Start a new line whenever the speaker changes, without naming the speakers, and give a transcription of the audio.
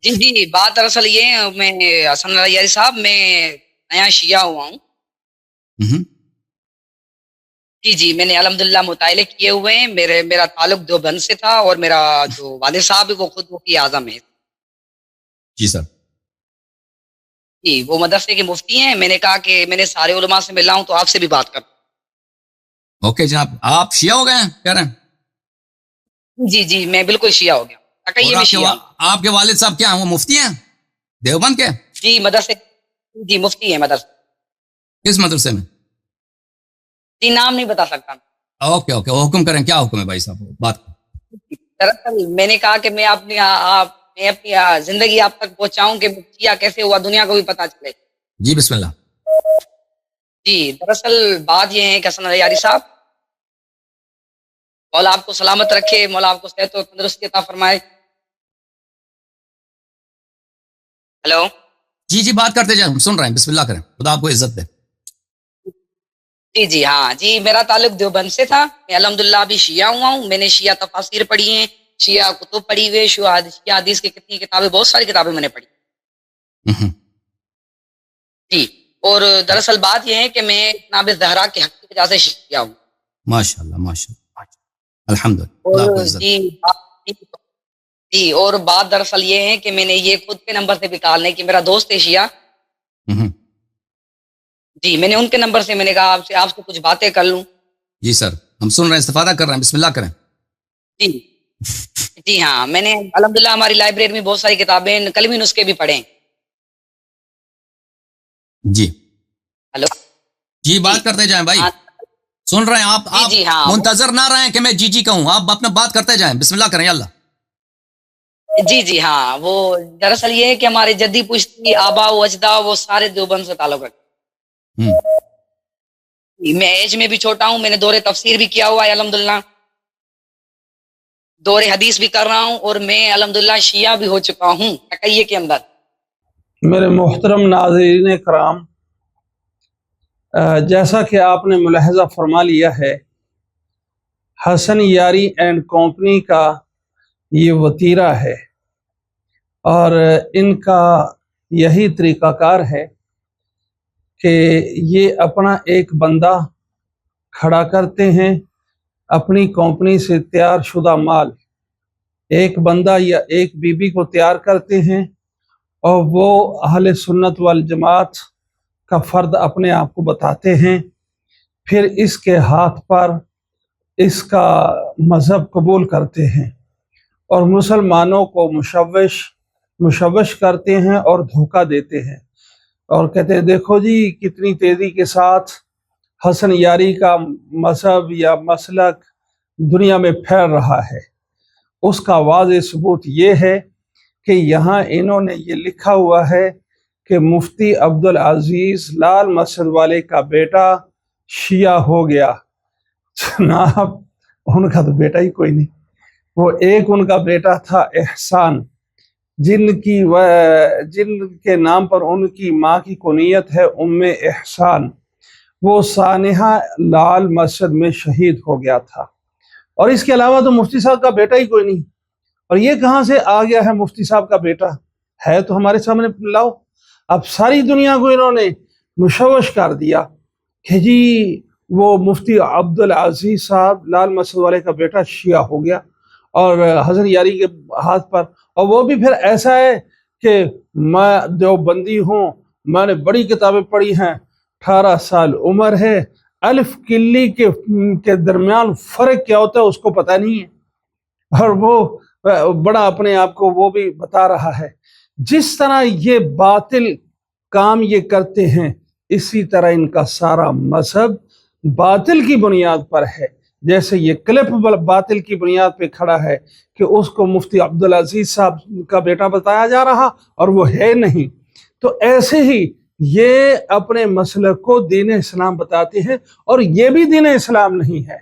جی جی، بات دراصل یہ ہے، میں حسن یاری صاحب، میں نیا شیعہ ہوا ہوں.
ہوں،
جی جی، میں نے الحمدللہ مطالعے کیے ہوئے ہیں. میرا تعلق دیوبند سے تھا، اور میرا جو والد صاحب ہے وہ خود مفتی اعظم ہے.
جی سر.
جی، وہ مدرسے کے مفتی ہیں. میں نے کہا کہ میں نے سارے علماء سے ملا ہوں تو آپ سے بھی بات کرتا
اوکے جناب، آپ شیعہ ہو گئے ہیں کہہ رہے ہیں؟
ہوں. جی جی، میں بالکل شیعہ ہو گیا.
اور
تقیّ میں شیعہ ہوں.
آپ کے والد صاحب کیا ہیں، وہ مفتی ہیں دیوبند کے؟
جی مدرسے، جی مفتی ہیں مدرسے.
کس مدرسے میں؟
جی نام نہیں بتا سکتا.
اوکے اوکے، وہ حکم کریں، کیا حکم ہے بھائی صاحب، بات کریں.
دراصل میں نے کہا کہ میں اپنی زندگی آپ تک پہنچاؤں کہ شیعہ کیسے ہوا، دنیا کو بھی پتا چلے.
جی بسم اللہ.
جی دراصل بات یہ ہے کہ حسن یاری صاحب، مولا آپ کو سلامت رکھے، مولا آپ کو صحت و تندرستی عطا فرمائے. ہیلو.
جی جی، بات کرتے جائیں، ہم سن رہے ہیں، بسم اللہ کریں، خدا آپ کو عزت دے.
جی جی ہاں جی، میرا تعلق دیوبند سے تھا. میں الحمدللہ ابھی شیعہ ہوا ہوں. میں نے شیعہ تفاسیر پڑھی ہیں، شیعہ کتب پڑھی ہوئے، شیعہ حدیث کی کتنی کتابیں، بہت ساری کتابیں میں نے پڑھی.
ہوں،
جی، اور دراصل بات یہ ہے کہ میں جناب زہرا کے حق کی وجہ سے شیعہ ہوں.
ماشاء اللہ ماشاء اللہ، الحمد للہ، خدا آپ کو
اور
عزت.
جی جی، اور بات دراصل یہ ہے کہ میں نے یہ خود کے نمبر سے نکالنے کی، میرا دوست ہے شیعہ.
ہوں،
جی، میں نے ان کے نمبر سے، میں نے کہا آپ سے کچھ باتیں کر لوں.
جی سر، ہم سن رہے ہیں، استفادہ کر رہے ہیں، بسم اللہ کریں.
جی جی ہاں، میں نے الحمدللہ ہماری لائبریری میں بہت ساری کتابیں، کلمی نسخے بھی پڑھے ہیں.
جی
ہلو.
جی،
جی
بات کرتے جائیں بھائی،
ہاں
سن رہے ہیں آپ.
جی جی ہاں
منتظر نہ رہیں کہ میں جی جی کہوں، آپ اپنا بات کرتے جائیں، بسم اللہ کریں. اللہ.
جی جی ہاں، وہ دراصل یہ ہے کہ ہمارے جدی پشتی آبا و اجداد وہ سارے دیوبند سے تعلق رکھتے
ہوں،
ہیں. میں ایج میں بھی چھوٹا ہوں. میں نے دور تفسیر بھی کیا ہوا ہے الحمدللہ، دور حدیث بھی کر رہا ہوں، اور میں الحمدللہ شیعہ بھی ہو چکا ہوں تقیّ کے اندر.
میرے محترم ناظرین کرام، جیسا کہ آپ نے ملاحظہ فرما لیا ہے، حسن یاری اینڈ کمپنی کا یہ وتیرہ ہے، اور ان کا یہی طریقہ کار ہے کہ یہ اپنا ایک بندہ کھڑا کرتے ہیں، اپنی کمپنی سے تیار شدہ مال، ایک بندہ یا ایک بیوی کو تیار کرتے ہیں، اور وہ اہل سنت والجماعت کا فرد اپنے آپ کو بتاتے ہیں. پھر اس کے ہاتھ پر اس کا مذہب قبول کرتے ہیں، اور مسلمانوں کو مشوش کرتے ہیں اور دھوکہ دیتے ہیں، اور کہتے ہیں دیکھو جی کتنی تیزی کے ساتھ حسن یاری کا مذہب یا مسلک دنیا میں پھیل رہا ہے. اس کا واضح ثبوت یہ ہے کہ یہاں انہوں نے یہ لکھا ہوا ہے کہ مفتی عبدالعزیز لال مسجد والے کا بیٹا شیعہ ہو گیا. جناب ان کا تو بیٹا ہی کوئی نہیں. وہ ایک ان کا بیٹا تھا احسان، جن کے نام پر ان کی ماں کی کنیت ہے ام احسان. وہ سانحہ لال مسجد میں شہید ہو گیا تھا، اور اس کے علاوہ تو مفتی صاحب کا بیٹا ہی کوئی نہیں. اور یہ کہاں سے آ گیا ہے مفتی صاحب کا بیٹا؟ ہے تو ہمارے سامنے لاؤ. اب ساری دنیا کو انہوں نے مشوش کر دیا کہ جی وہ مفتی عبدالعزیز صاحب لال مسجد والے کا بیٹا شیعہ ہو گیا، اور حسن یاری کے ہاتھ پر. اور وہ بھی پھر ایسا ہے کہ میں دیوبندی ہوں، میں نے بڑی کتابیں پڑھی ہیں، 18 سال عمر ہے، الف کلی کے درمیان فرق کیا ہوتا ہے اس کو پتہ نہیں ہے، اور وہ بڑا اپنے آپ کو وہ بھی بتا رہا ہے. جس طرح یہ باطل کام یہ کرتے ہیں، اسی طرح ان کا سارا مذہب باطل کی بنیاد پر ہے. جیسے یہ کلپ باطل کی بنیاد پہ کھڑا ہے کہ اس کو مفتی عبدالعزیز صاحب کا بیٹا بتایا جا رہا اور وہ ہے نہیں، تو ایسے ہی یہ اپنے مسلک کو دین اسلام بتاتے ہیں، اور یہ بھی دین اسلام نہیں ہے.